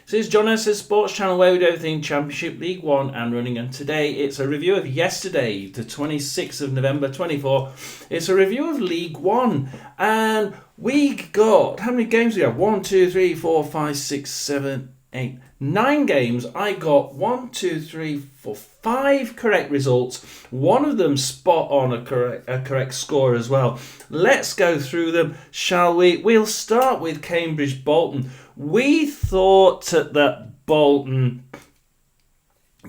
This is John Esse's Sports Channel where we do everything Championship, League One and running, and today it's a review of yesterday, the 26th of November 24. It's a review of League One, and we got, how many games do we have? 1, 2, 3, 4, 5, 6, 7, 8, 9 games. I got 1, 2, 3, 4, 5 correct results. One of them spot on a correct score as well. Let's go through them, shall we? We'll start with Cambridge Bolton. We thought that Bolton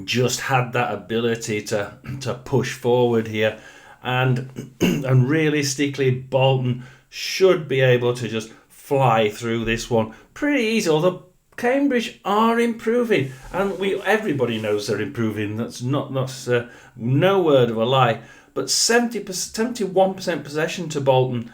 just had that ability to push forward here, and realistically Bolton should be able to just fly through this one pretty easy. Although Cambridge are improving, and everybody knows they're improving. That's not no word of a lie. But 71% possession to Bolton.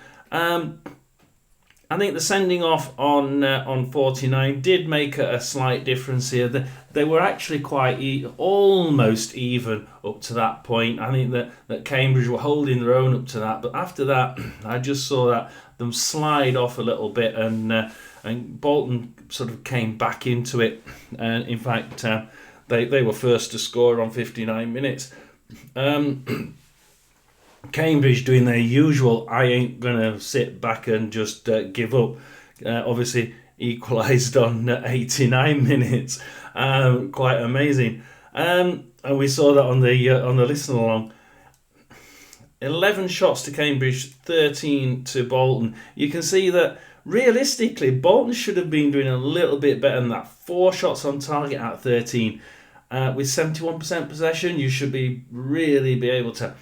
I think the sending off on 49 did make a slight difference here. They were actually quite almost even up to that point. I think that Cambridge were holding their own up to that, but after that, I just saw them slide off a little bit, and Bolton sort of came back into it. And in fact, they were first to score on 59 minutes. Cambridge doing their usual, I ain't going to sit back and just give up. Obviously equalised on 89 minutes. Quite amazing. And we saw that on the listen along. 11 shots to Cambridge, 13 to Bolton. You can see that realistically Bolton should have been doing a little bit better than that. 4 shots on target out of 13. With 71% possession, you should really be able to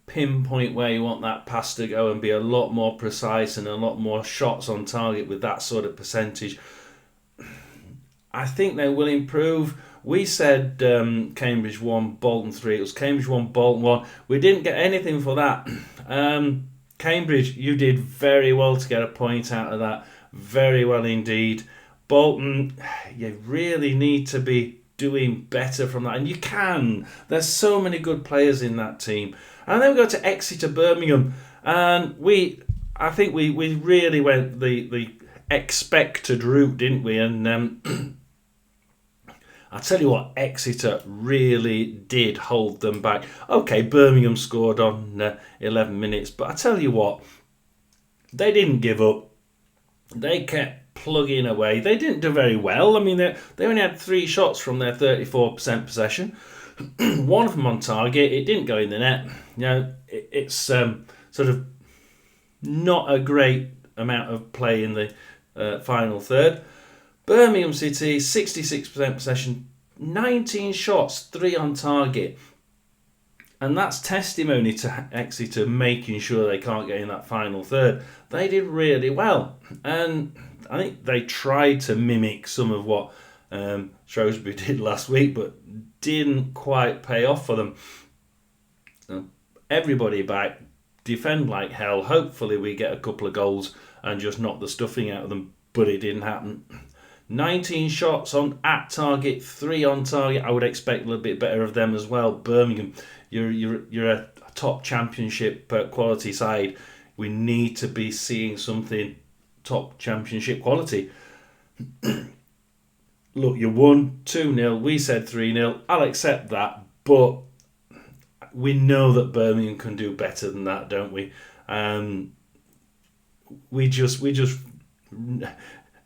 pinpoint where you want that pass to go and be a lot more precise and a lot more shots on target with that sort of percentage. I think they will improve. We said Cambridge 1, Bolton 3. It was Cambridge 1, Bolton 1. We didn't get anything for that. Cambridge, you did very well to get a point out of that. Very well indeed. Bolton, you really need to be doing better from that, and you can. There's so many good players in that team. And then we go to Exeter Birmingham, and I think we really went the expected route, didn't we? And I tell you what, Exeter really did hold them back. Okay, Birmingham scored on 11 minutes, but I tell you what, they didn't give up. They kept plugging away. They didn't do very well. I mean, they only had 3 shots from their 34% possession. One of them on target. It didn't go in the net. You know, it's sort of not a great amount of play in the final third. Birmingham City, 66% possession, 19 shots, 3 on target. And that's testimony to Exeter making sure they can't get in that final third. They did really well. And I think they tried to mimic some of what Shrewsbury did last week, but didn't quite pay off for them. So everybody back, defend like hell. Hopefully we get a couple of goals and just knock the stuffing out of them, but it didn't happen. 19 shots at target, 3 on target. I would expect a little bit better of them as well. Birmingham, you're a top championship quality side. We need to be seeing something top championship quality. Look, you won 2-0. We said 3-0. I'll accept that, but we know that Birmingham can do better than that, don't we? We just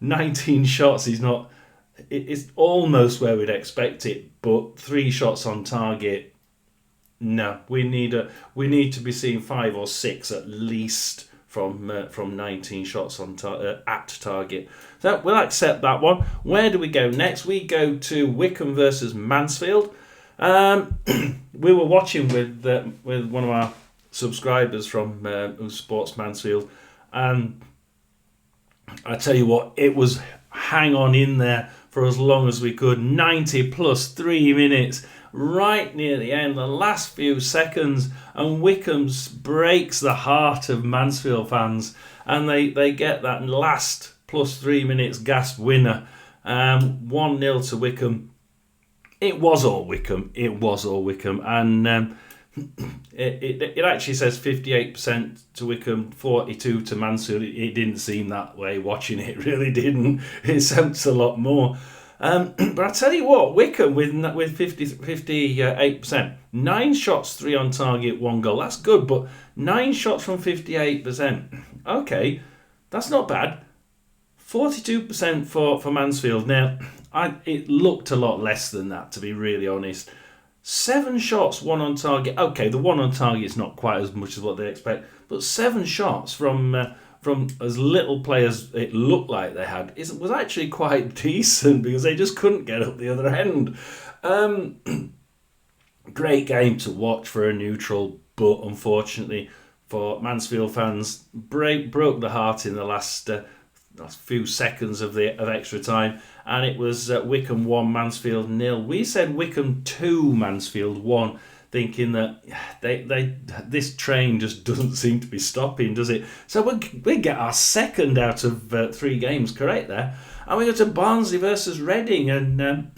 19 shots is not. It's almost where we'd expect it, but 3 shots on target. No, we need to be seeing 5 or 6 at least from 19 shots on at target. So we'll accept that one. Where do we go next? We go to Wycombe versus Mansfield. We were watching with one of our subscribers from Sports Mansfield, and I tell you what, it was hang on in there for as long as we could. 90 plus 3 minutes, right near the end, the last few seconds, and Wycombe breaks the heart of Mansfield fans, and they get that last plus 3 minutes gasp winner. 1-0 to Wycombe. It was all Wycombe. And it actually says 58% to Wycombe, 42 to Mansfield. It didn't seem that way watching it. Really didn't. It sounds a lot more. But I tell you what, Wickham with 58%, 9 shots, 3 on target, 1 goal. That's good, but 9 shots from 58%. Okay, that's not bad. 42% for Mansfield. Now, it looked a lot less than that, to be really honest. 7 shots, 1 on target. Okay, the 1 on target is not quite as much as what they expect, but 7 shots from as little play as it looked like they had was actually quite decent, because they just couldn't get up the other end. Great game to watch for a neutral, but unfortunately for Mansfield fans, broke the heart in the last few seconds of extra time, and it was Wickham 1, Mansfield 0. We said Wickham 2, Mansfield 1, thinking that this train just doesn't seem to be stopping, does it? So we get our second out of 3 games correct there, and we go to Barnsley versus Reading, and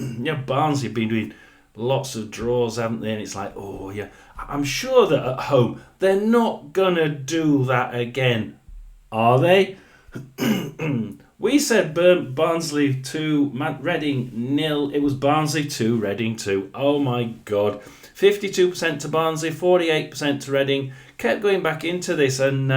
Barnsley have been doing lots of draws, haven't they? And it's like, oh yeah, I'm sure that at home they're not gonna do that again, are they? We said Barnsley 2, Reading 0. It was Barnsley 2, Reading 2. Oh my God. 52% to Barnsley, 48% to Reading. Kept going back into this, and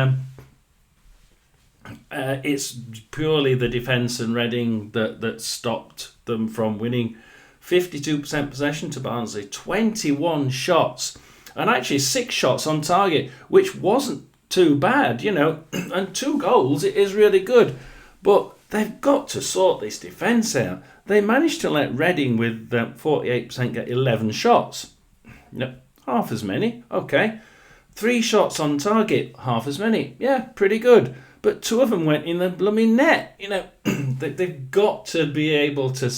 it's purely the defence and Reading that stopped them from winning. 52% possession to Barnsley, 21 shots, and actually 6 shots on target, which wasn't too bad, and 2 goals. It is really good, but they've got to sort this defence out. They managed to let Reading with 48% get 11 shots. No, half as many. Okay. 3 shots on target, half as many. Yeah, pretty good. But 2 of them went in the blooming net. They've got to be able to.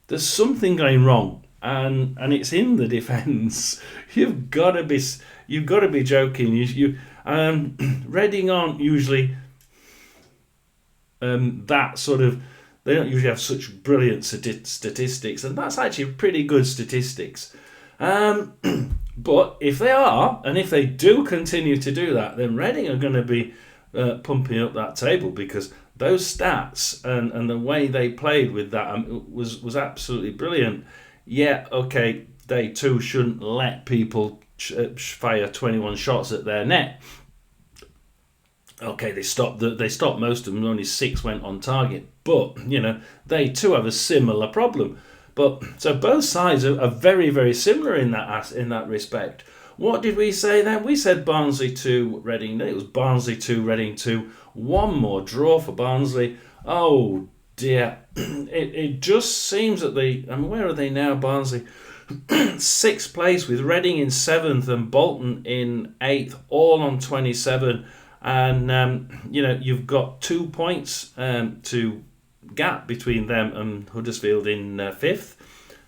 There's something going wrong, and it's in the defence. You've got to be joking. Reading aren't usually that sort of. They don't usually have such brilliant statistics, and that's actually pretty good statistics. But if they are, and if they do continue to do that, then Reading are going to be pumping up that table, because those stats and the way they played with that was absolutely brilliant. Yeah, okay, they too shouldn't let people fire 21 shots at their net. Okay, they stopped most of them. Only 6 went on target, but they too have a similar problem. But so both sides are very, very similar in that respect. What did we say then? We said Barnsley 2, Reading. It was Barnsley 2, Reading 2. 1 more draw for Barnsley. Oh dear. It just seems that where are they now, Barnsley? 6th place, with Reading in 7th and Bolton in 8th, all on 27. And, you've got 2 points to gap between them and Huddersfield in 5th,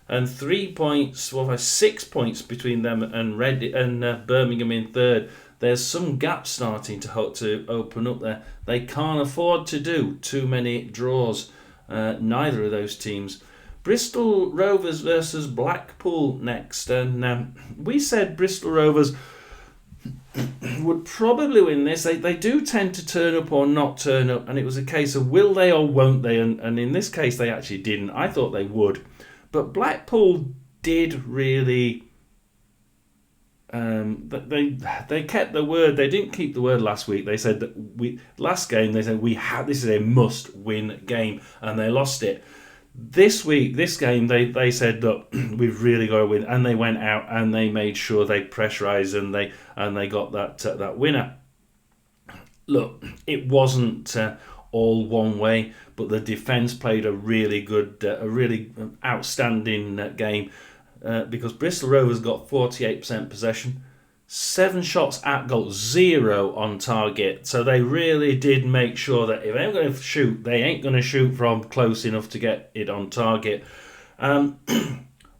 and 6 points between them and Birmingham in 3rd. There's some gaps starting to open up there. They can't afford to do too many draws, neither of those teams. Bristol Rovers versus Blackpool next, and we said Bristol Rovers would probably win this. They do tend to turn up or not turn up, and it was a case of will they or won't they, and in this case they actually didn't. I thought they would, but Blackpool did really. They kept the word. They didn't keep the word last week. They said that last game they said this is a must-win game, and they lost it. This game, they said that we've really got to win, and they went out and they made sure they pressurised and they got that winner. Look, it wasn't all one way, but the defence played a really good, a really outstanding game, because Bristol Rovers got 48% possession, 7 shots at goal, 0 on target. So they really did make sure that if they're going to shoot, they ain't going to shoot from close enough to get it on target.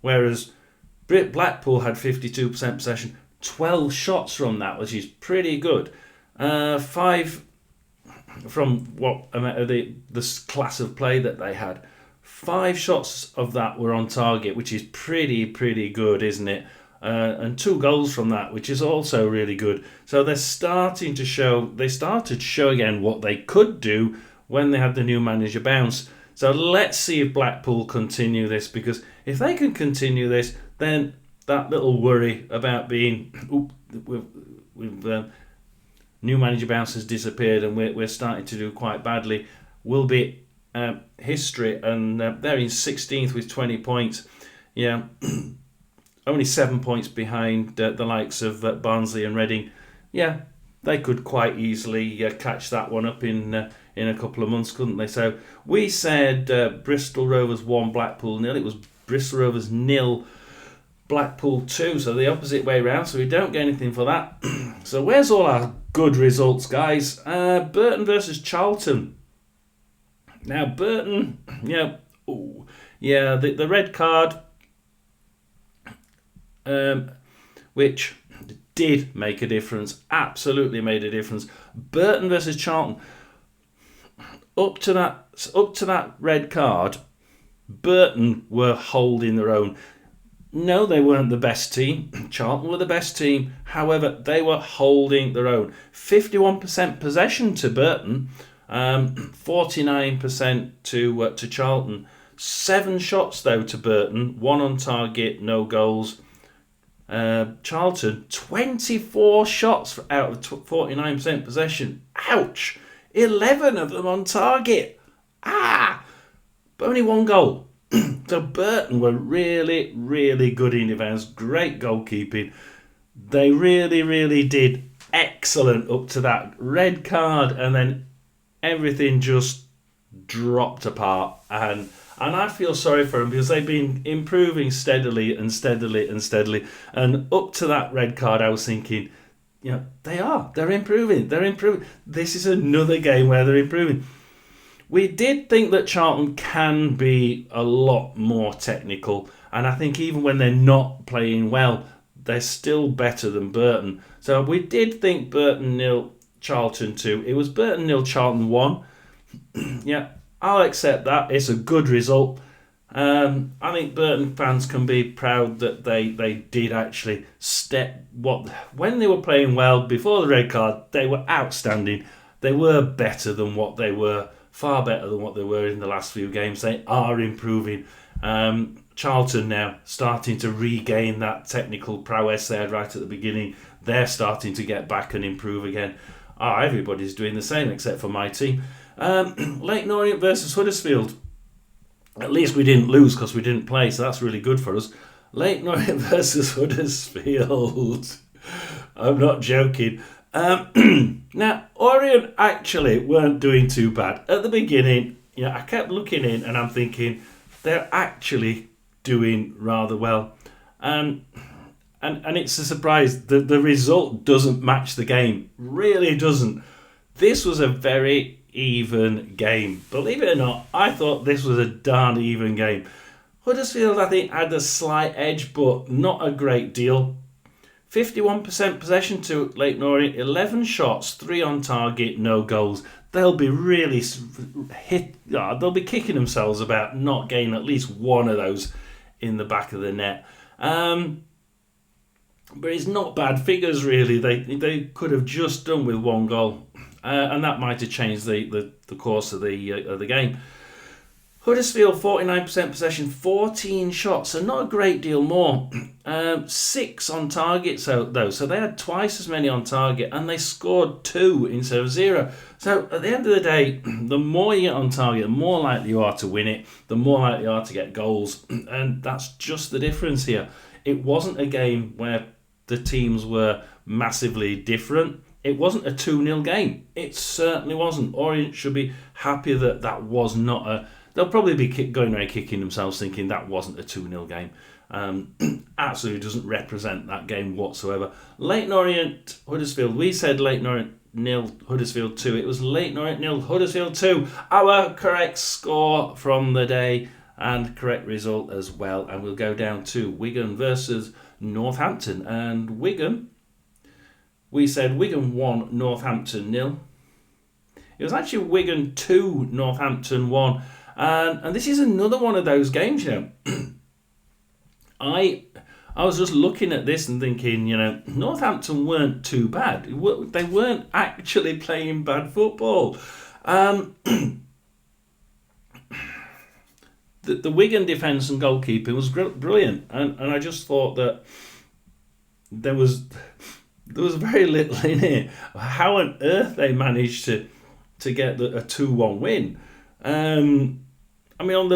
Whereas Blackpool had 52% possession, 12 shots from that, which is pretty good. 5 from the class of play that they had. 5 shots of that were on target, which is pretty good, isn't it? And 2 goals from that, which is also really good. So they're starting to show. They started to show again what they could do when they had the new manager bounce. So let's see if Blackpool continue this, because if they can continue this, then that little worry about being new manager bounce has disappeared and we're starting to do quite badly will be history. And they're in 16th with 20 points. Yeah, only 7 points behind the likes of Barnsley and Reading. Yeah, they could quite easily catch that one up in a couple of months, couldn't they? So we said Bristol Rovers 1, Blackpool 0. It was Bristol Rovers 0, Blackpool 2. So the opposite way round. So we don't get anything for that. So where's all our good results, guys? Burton versus Charlton. Now Burton, the red card, which did make a difference, absolutely made a difference. Burton versus Charlton. Up to that red card, Burton were holding their own. No, they weren't the best team. Charlton were the best team. However, they were holding their own. 51% possession to Burton, 49% to Charlton. 7 shots though to Burton, 1 on target, no goals. Charlton, 24 shots out of 49% possession. Ouch! 11 of them on target. But only 1 goal. So Burton were really, really good in defence. Great goalkeeping. They really, really did excellent up to that red card, and then everything just dropped apart. And I feel sorry for them, because they've been improving steadily. And up to that red card, I was thinking, they're improving. This is another game where they're improving. We did think that Charlton can be a lot more technical, and I think even when they're not playing well, they're still better than Burton. So we did think Burton 0, Charlton 2. It was Burton 0, Charlton 1. Yeah, I'll accept that. It's a good result. I think Burton fans can be proud that they did actually when they were playing well before the red card, they were outstanding. They were better than what they were. Far better than what they were in the last few games. They are improving. Charlton now starting to regain that technical prowess they had right at the beginning. They're starting to get back and improve again. Everybody's doing the same except for my team. Leyton Orient versus Huddersfield. At least we didn't lose because we didn't play, so that's really good for us. Leyton Orient versus Huddersfield. I'm not joking. Now, Orient actually weren't doing too bad. At the beginning, I kept looking in and I'm thinking, they're actually doing rather well. And it's a surprise. The result doesn't match the game. Really doesn't. This was a very even game. Believe it or not, I thought this was a darn even game. Huddersfield, I think, had a slight edge, but not a great deal. 51% possession to Leyton Orient, 11 shots, 3 on target, no goals. They'll be really they'll be kicking themselves about not getting at least one of those in the back of the net. But it's not bad figures, really. They could have just done with 1 goal, and that might have changed the course of the game. Huddersfield, 49% possession, 14 shots, so not a great deal more. 6 on target, though, so they had twice as many on target, and they scored 2 instead of 0. So at the end of the day, the more you get on target, the more likely you are to win it, the more likely you are to get goals, and that's just the difference here. It wasn't a game where the teams were massively different. It wasn't a 2-0 game. It certainly wasn't. Orient should be happy that was not a... They'll probably be going around kicking themselves thinking that wasn't a 2-0 game. Absolutely doesn't represent that game whatsoever. Leyton Orient, Huddersfield. We said Leyton Orient 0, Huddersfield 2. It was Leyton Orient 0, Huddersfield 2. Our correct score from the day and correct result as well. And we'll go down to Wigan versus Northampton. And Wigan, we said Wigan 1, Northampton 0. It was actually Wigan 2, Northampton 1. And this is another one of those games, I was just looking at this and thinking, Northampton weren't too bad. They weren't actually playing bad football. the Wigan defence and goalkeeping was brilliant, and I just thought that there was very little in it. How on earth they managed to get a 2-1 win? I mean, on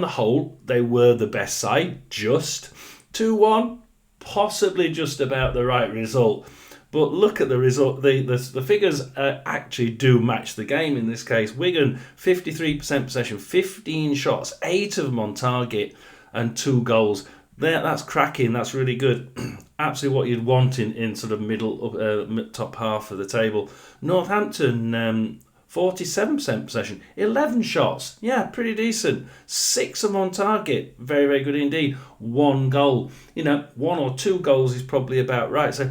the whole, they were the best side. Just 2-1, possibly just about the right result. But look at the result. The figures actually do match the game in this case. Wigan, 53% possession, 15 shots, 8 of them on target, and 2 goals. That's cracking. That's really good. Absolutely what you'd want in sort of middle top half of the table. Northampton, 47% possession, 11 shots. Yeah, pretty decent. 6 of them on target. Very, very good indeed. 1 goal. 1 or 2 goals is probably about right. So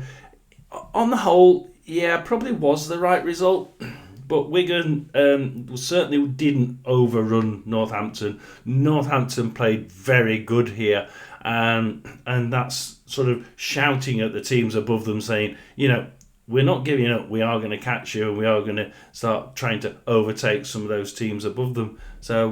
on the whole, yeah, probably was the right result. But Wigan certainly didn't overrun Northampton. Northampton played very good here. And that's sort of shouting at the teams above them saying, we're not giving up. We are going to catch you, and we are going to start trying to overtake some of those teams above them. So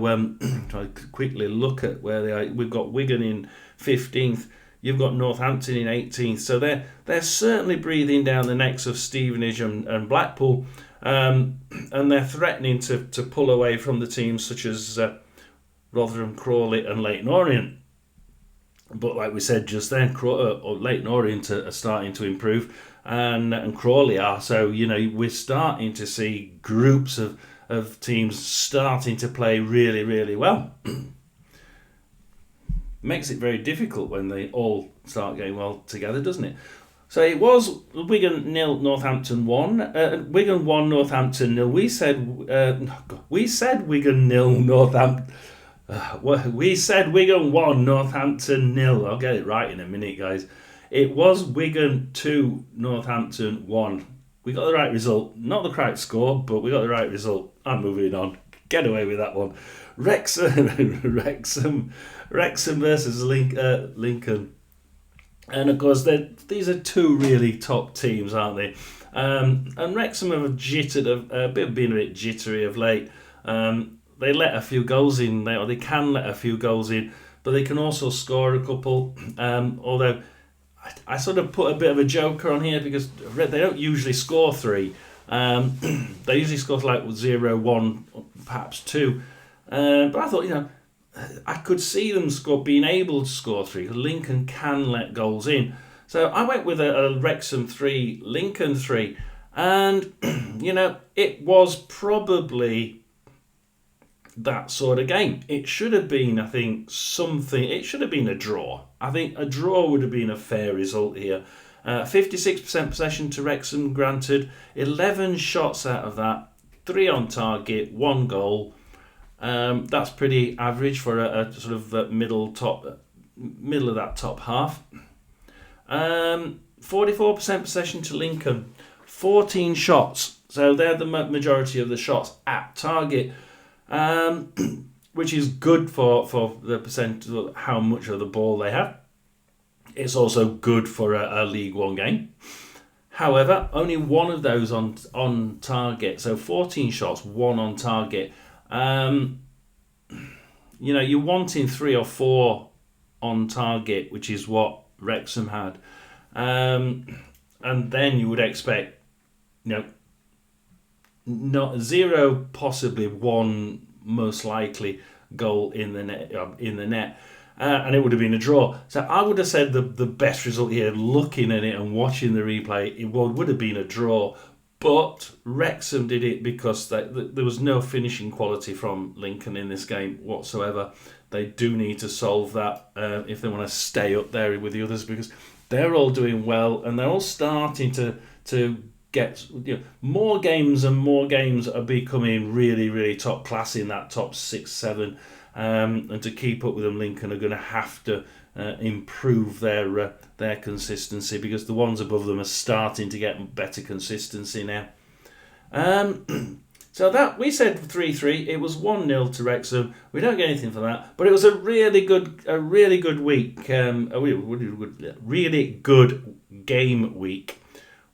try to quickly look at where they are. We've got Wigan in 15th. You've got Northampton in 18th. So they're certainly breathing down the necks of Stevenage and Blackpool, and they're threatening to pull away from the teams such as Rotherham, Crawley, and Leyton Orient. But like we said just then, Leyton Orient are starting to improve, and Crawley are. So, we're starting to see groups of teams starting to play really, really well. Makes it very difficult when they all start going well together, doesn't it? So it was Wigan 0, Northampton 1. Wigan 1, Northampton 0. We said Wigan 0, Northampton. We said Wigan 1, Northampton 0. I'll get it right in a minute, guys. It was Wigan 2, Northampton 1. We got the right result. Not the correct score, but we got the right result. I'm moving on. Get away with that one. Wrexham versus Lincoln. And of course, these are 2 really top teams, aren't they? And Wrexham have been a bit jittery of late. They let a few goals in, or they can let a few goals in, but they can also score a couple. Although I sort of put a bit of a joker on here because they don't usually score 3. They usually score like 0, 1, perhaps 2. But I thought, I could see them being able to score 3 because Lincoln can let goals in. So I went with a Wrexham 3, Lincoln 3. And, it was probably that sort of game. It should have been, I think, it should have been a draw. I think a draw would have been a fair result here. 56% possession to Wrexham granted, 11 shots out of that, 3 on target, 1 goal. That's pretty average for a sort of middle of that top half. 44% possession to Lincoln, 14 shots. So they're the majority of the shots at target. Which is good for the percent of how much of the ball they have. It's also good for a League One game. However, only 1 of those on target. So 14 shots, 1 on target. You're wanting 3 or 4 on target, which is what Wrexham had. And then you would expect, not 0, possibly 1, most likely goal in the net, and it would have been a draw. So I would have said the best result here, looking at it and watching the replay, it would have been a draw. But Wrexham did it because there was no finishing quality from Lincoln in this game whatsoever. They do need to solve that if they want to stay up there with the others, because they're all doing well and they're all starting to get more games, and more games are becoming really, really top class in that top 6, 7, and to keep up with them, Lincoln are going to have to improve their consistency, because the ones above them are starting to get better consistency now. So that we said 3-3. It was 1-0 to Wrexham. We don't get anything for that, but it was a really good week. A really good game week.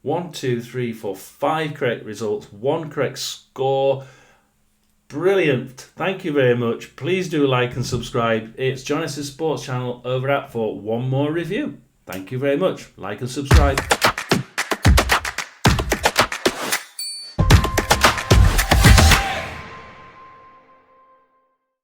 1, 2, 3, 4, 5 correct results, 1 correct score. Brilliant. Thank you very much. Please do like and subscribe. It's John S.'s Sports Channel over at for one more review. Thank you very much. Like and subscribe.